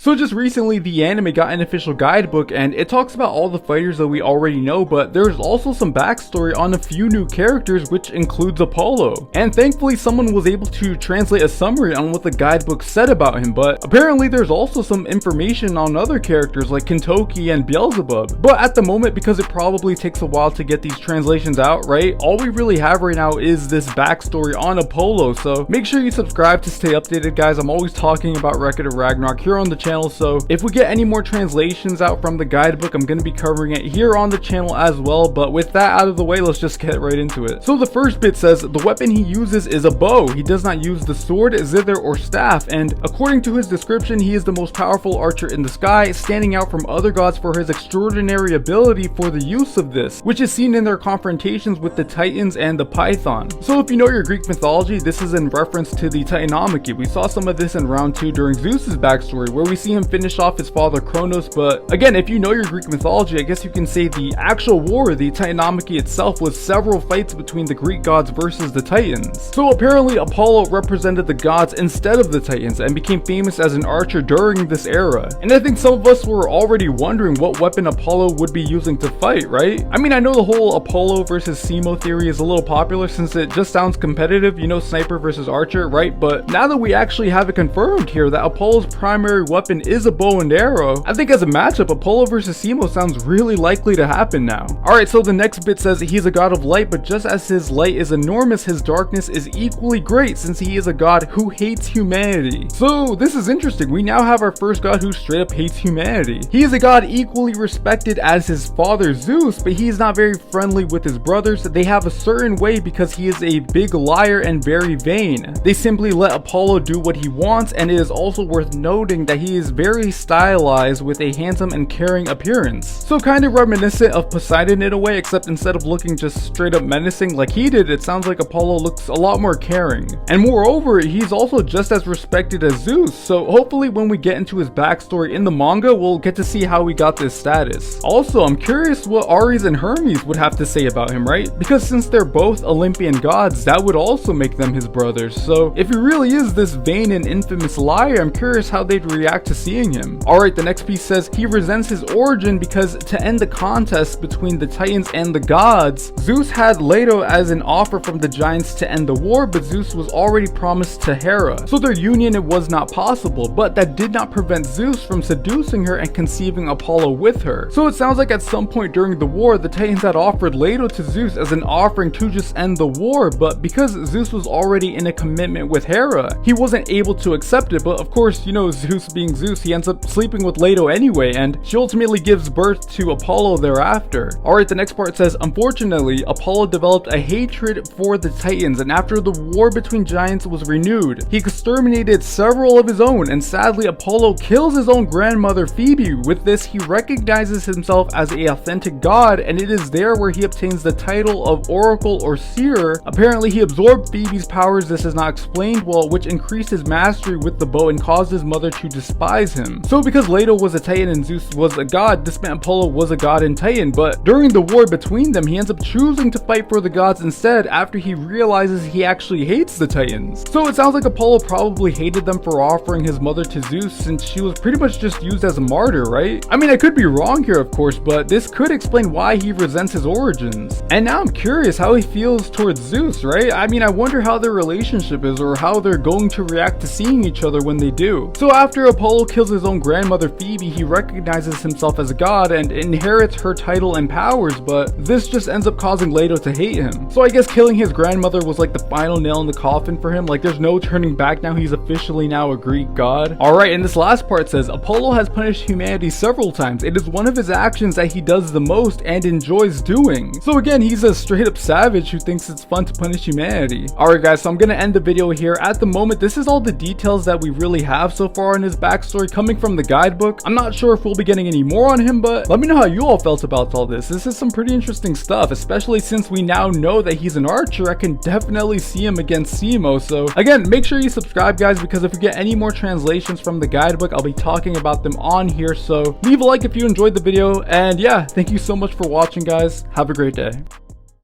So just recently, the anime got an official guidebook, and it talks about all the fighters that we already know, but there's also some backstory on a few new characters, which includes Apollo. And thankfully, someone was able to translate a summary on what the guidebook said about him, but apparently there's also some information on other characters like Kentoki and Beelzebub. But at the moment, because it probably takes a while to get these translations out, right, all we really have right now is this backstory on Apollo. So make sure you subscribe to stay updated, guys. I'm always talking about Ragnarok here on the channel, so if we get any more translations out from the guidebook, I'm going to be covering it here on the channel as well. But with that out of the way, let's just get right into it. So the first bit says the weapon he uses is a bow. He does not use the sword, zither, or staff, and according to his description, he is the most powerful archer in the sky, standing out from other gods for his extraordinary ability for the use of this, which is seen in their confrontations with the Titans and the Python. So if you know your Greek mythology, this is in reference to the Titanomachy. We saw some of this in round 2 during Zeus's backstory, where we see him finish off his father Kronos. But again, if you know your Greek mythology, I guess you can say the actual war, the Titanomachy itself, was several fights between the Greek gods versus the Titans. So apparently Apollo represented the gods instead of the Titans and became famous as an archer during this era. And I think some of us were already wondering what weapon Apollo would be using to fight, right? I mean, I know the whole Apollo versus SIMO theory is a little popular since it just sounds competitive, you know, sniper versus archer, right? But now that we actually have it confirmed here that Apollo's primary weapon is a bow and arrow, I think as a matchup, Apollo versus SIMO sounds really likely to happen now. Alright, so the next bit says he's a god of light, but just as his light is enormous, his darkness is equally great since he is a god who hates humanity. So this is interesting. We now have our first god who straight up hates humanity. He is a god equally respected as his father Zeus, but he is not very friendly with his brothers. They have a certain way because he is a big liar and very vain. They simply let Apollo do what he wants, and it is also worth noting that he is very stylized with a handsome and caring appearance. So kind of reminiscent of Poseidon in a way, except instead of looking just straight up menacing like he did, it sounds like Apollo looks a lot more caring. And moreover, he's also just as respected as Zeus, so hopefully when we get into his backstory in the manga, we'll get to see how he got this status. Also, I'm curious what Ares and Hermes would have to say about him, right? Because since they're both Olympian gods, that would also make them his brothers. So if he really is this vain and infamous liar, I'm curious how they'd react to seeing him. Alright, the next piece says he resents his origin because to end the contest between the Titans and the gods, Zeus had Leto as an offer from the giants to end the war, but Zeus was already promised to Hera. So their union, it was not possible, but that did not prevent Zeus from seducing her and conceiving Apollo with her. So it sounds like at some point during the war, the Titans had offered Leto to Zeus as an offering to just end the war, but because Zeus was already in a commitment with Hera, he wasn't able to accept it. But of course, you know, Zeus being Zeus, he ends up sleeping with Leto anyway, and she ultimately gives birth to Apollo thereafter. Alright, the next part says, unfortunately, Apollo developed a hatred for the Titans, and after the war between giants was renewed, he exterminated several of his own, and sadly Apollo kills his own grandmother Phoebe. With this, he recognizes himself as an authentic god, and it is there where he obtains the title of Oracle or Seer. Apparently he absorbed Phoebe's powers, this is not explained well, which increased his mastery with the bow and caused his mother to despise him. So because Leto was a Titan and Zeus was a god, this meant Apollo was a god and Titan, but during the war between them, he ends up choosing to fight for the gods instead after he realizes he actually hates the Titans. So it sounds like Apollo probably hated them for offering his mother to Zeus since she was pretty much just used as a martyr, right? I mean, I could be wrong here, of course, but this could explain why he resents his origins. And now I'm curious how he feels towards Zeus, right? I mean, I wonder how their relationship is or how they're going to react to seeing each other when they do. So after Apollo kills his own grandmother Phoebe, he recognizes himself as a god and inherits her title and powers, but this just ends up causing Leto to hate him. So I guess killing his grandmother was like the final nail in the coffin for him. Like there's no turning back now, he's officially now a Greek god. Alright, and this last part says Apollo has punished humanity several times. It is one of his actions that he does the most and enjoys doing. So again, he's a straight up savage who thinks it's fun to punish humanity. Alright guys, so I'm gonna end the video here. At the moment, this is all the details that we really have so far in his backstory coming from the guidebook. I'm not sure if we'll be getting any more on him, but let me know how you all felt about all this. This is some pretty interesting stuff, especially since we now know that he's an archer. I can definitely see him against SIMO. So again, make sure you subscribe guys, because if we get any more translations from the guidebook, I'll be talking about them on here. So leave a like if you enjoyed the video, and yeah, thank you so much for watching guys. Have a great day.